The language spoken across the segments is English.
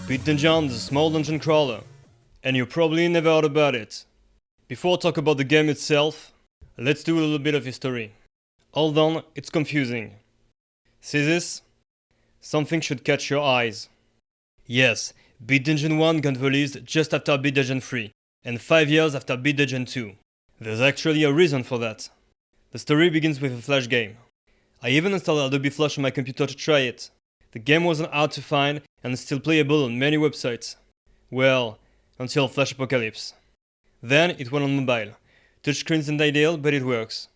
Beat Dungeon is a small dungeon crawler, and you probably never heard about it. Before I talk about the game itself, let's do a little bit of history. Hold on, it's confusing. See this? Something should catch your eyes. Yes, Beat Dungeon 1 got released just after Beat Dungeon 3, and 5 years after Beat Dungeon 2. There's actually a reason for that. The story begins with a Flash game. I even installed Adobe Flash on my computer to try it. The game wasn't hard to find and is still playable on many websites. Well, until Flash Apocalypse. Then it went on mobile. Touchscreen isn't ideal, but it works.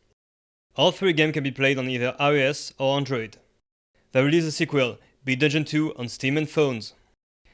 All three games can be played on either iOS or Android. They released a sequel, Beat Dungeon 2, on Steam and phones.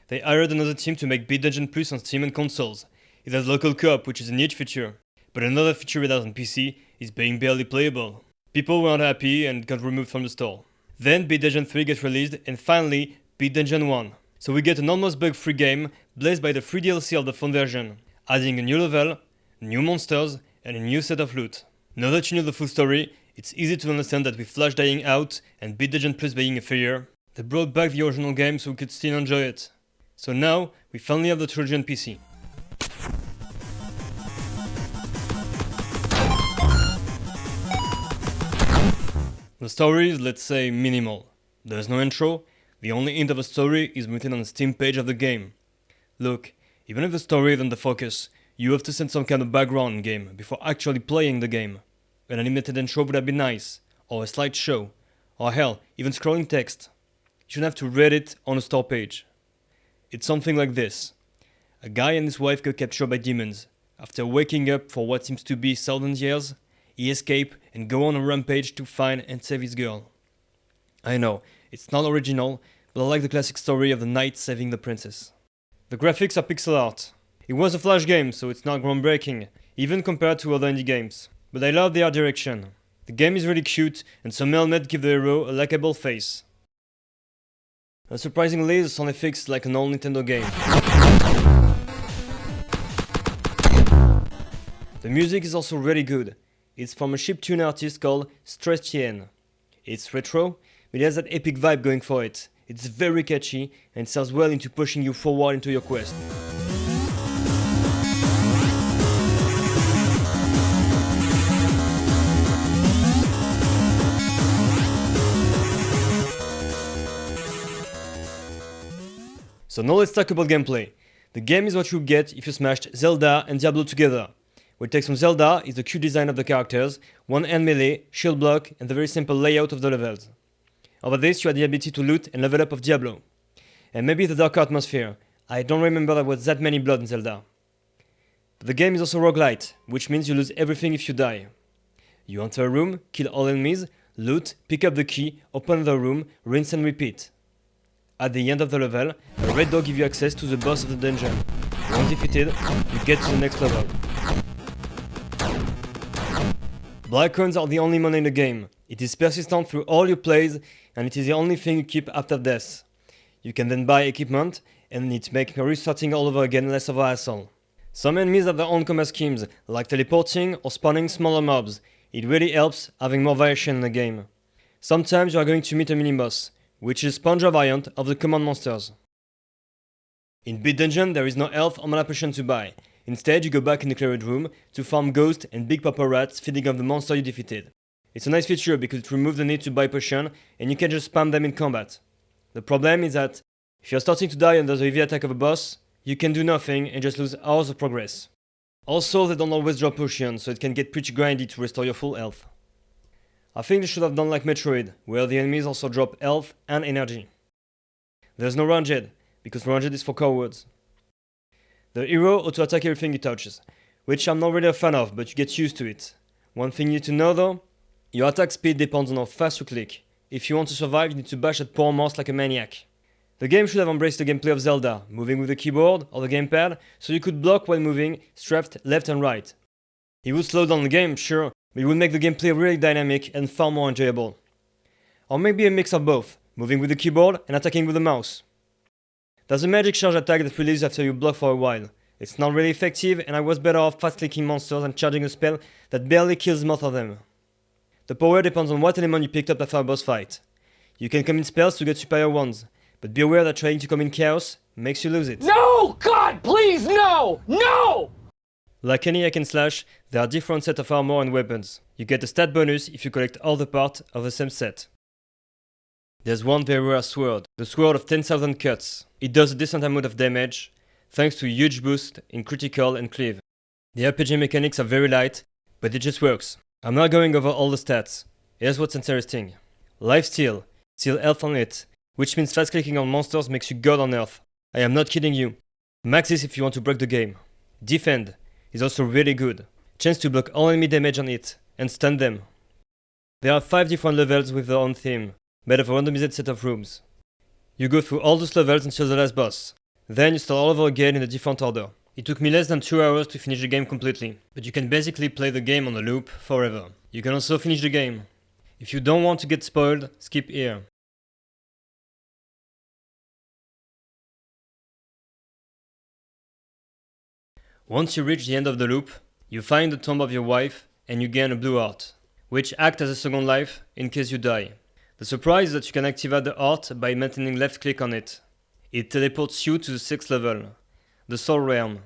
They hired another team to make Beat Dungeon Plus on Steam and consoles. It has local co-op, which is a neat feature. But another feature it has on PC is being barely playable. People weren't happy and got removed from the store. Then Beat Dungeon 3 gets released, and finally, Beat Dungeon 1. So we get an almost bug-free game, blessed by the free DLC of the phone version, adding a new level, new monsters, and a new set of loot. Now that you know the full story, it's easy to understand that with Flash dying out and Beat Dungeon Plus being a failure, they brought back the original game so we could still enjoy it. So now, we finally have the trilogy on PC. The story is, let's say, minimal. There's no intro, the only hint of a story is written on the Steam page of the game. Look, even if the story isn't the focus, you have to send some kind of background in game before actually playing the game. An animated intro would have been nice, or a slideshow, or hell, even scrolling text. You shouldn't have to read it on a store page. It's something like this. A guy and his wife get captured by demons. After waking up for what seems to be 1,000 years, he escape and go on a rampage to find and save his girl. I know, it's not original, but I like the classic story of the knight saving the princess. The graphics are pixel art. It was a Flash game, so it's not groundbreaking, even compared to other indie games. But I love the art direction. The game is really cute, and some helmets give the hero a likable face. Surprisingly, the sound effects like an old Nintendo game. The music is also really good. It's from a chiptune artist called Chiptune. It's retro, but it has that epic vibe going for it. It's very catchy and serves well into pushing you forward into your quest. So now let's talk about gameplay. The game is what you get if you smashed Zelda and Diablo together. What takes from Zelda is the cute design of the characters, one-hand melee, shield block, and the very simple layout of the levels. Over this, you had the ability to loot and level up of Diablo. And maybe the darker atmosphere. I don't remember there was that many blood in Zelda. But the game is also roguelite, which means you lose everything if you die. You enter a room, kill all enemies, loot, pick up the key, open the room, rinse and repeat. At the end of the level, a red door gives you access to the boss of the dungeon. Once defeated, you get to the next level. Black coins are the only money in the game. It is persistent through all your plays, and it is the only thing you keep after death. You can then buy equipment, and it makes restarting all over again less of a hassle. Some enemies have their own combat schemes, like teleporting or spawning smaller mobs. It really helps having more variation in the game. Sometimes you are going to meet a mini-boss, which is a spawner variant of the common monsters. In Beat Dungeon, there is no health or mana potion to buy. Instead, you go back in the cleared room to farm ghosts and big purple rats feeding off the monster you defeated. It's a nice feature because it removes the need to buy potion and you can just spam them in combat. The problem is that if you're starting to die under the heavy attack of a boss, you can do nothing and just lose hours of progress. Also, they don't always drop potions, so it can get pretty grindy to restore your full health. I think they should have done like Metroid, where the enemies also drop health and energy. There's no ranged, because ranged is for cowards. The hero auto-attack everything he touches, which I'm not really a fan of, but you get used to it. One thing you need to know though, your attack speed depends on how fast you click. If you want to survive, you need to bash at poor mouse like a maniac. The game should have embraced the gameplay of Zelda, moving with the keyboard or the gamepad, so you could block while moving, strapped left and right. It would slow down the game, sure, but it would make the gameplay really dynamic and far more enjoyable. Or maybe a mix of both, moving with the keyboard and attacking with the mouse. There's a magic charge attack that releases after you block for a while. It's not really effective, and I was better off fast-clicking monsters and charging a spell that barely kills most of them. The power depends on what element you picked up after a boss fight. You can commit spells to get superior ones, but be aware that trying to come in chaos makes you lose it. No! God, please, no! No! Like any Hackandslash, there are different sets of armor and weapons. You get a stat bonus if you collect all the parts of the same set. There's one very rare sword, the Sword of 10,000 Cuts. It does a decent amount of damage, thanks to a huge boost in critical and cleave. The RPG mechanics are very light, but it just works. I'm not going over all the stats. Here's what's interesting. Lifesteal, steal health on it, which means fast clicking on monsters makes you god on earth. I am not kidding you. Max this if you want to break the game. Defend is also really good. Chance to block all enemy damage on it, and stun them. There are 5 different levels with their own theme, made of a randomized set of rooms. You go through all those levels until the last boss. Then you start all over again in a different order. It took me less than 2 hours to finish the game completely, but you can basically play the game on a loop forever. You can also finish the game. If you don't want to get spoiled, skip here. Once you reach the end of the loop, you find the tomb of your wife and you gain a blue heart, which acts as a second life in case you die. The surprise is that you can activate the heart by maintaining left click on it. It teleports you to the 6th level, the Soul Realm,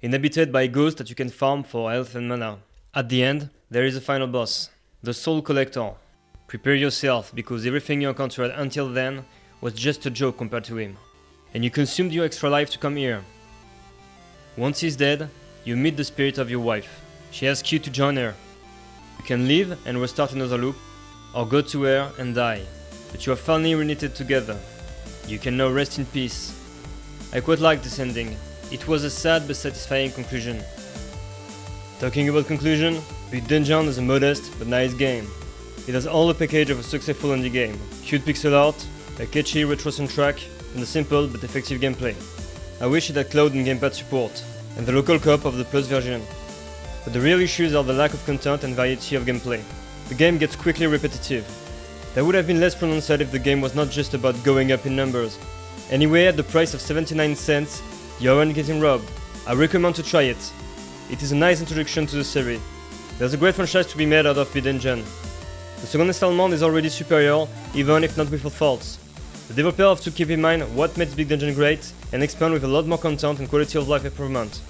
inhabited by ghosts that you can farm for health and mana. At the end, there is a final boss, the Soul Collector. Prepare yourself, because everything you encountered until then was just a joke compared to him. And you consumed your extra life to come here. Once he's dead, you meet the spirit of your wife. She asks you to join her. You can leave and restart another loop, or go to her and die. But you are finally reunited together. You can now rest in peace. I quite like this ending. It was a sad but satisfying conclusion. Talking about conclusion, Big Dungeon is a modest but nice game. It has all the package of a successful indie game. Cute pixel art, a catchy retro soundtrack, and a simple but effective gameplay. I wish it had cloud and gamepad support, and the local co-op of the Plus version. But the real issues are the lack of content and variety of gameplay. The game gets quickly repetitive. That would have been less pronounced if the game was not just about going up in numbers. Anyway, at the price of 79 cents, you aren't getting robbed. I recommend to try it. It is a nice introduction to the series. There's a great franchise to be made out of Big Dungeon. The second installment is already superior, even if not without faults. The developer have to keep in mind what makes Big Dungeon great and expand with a lot more content and quality of life improvement.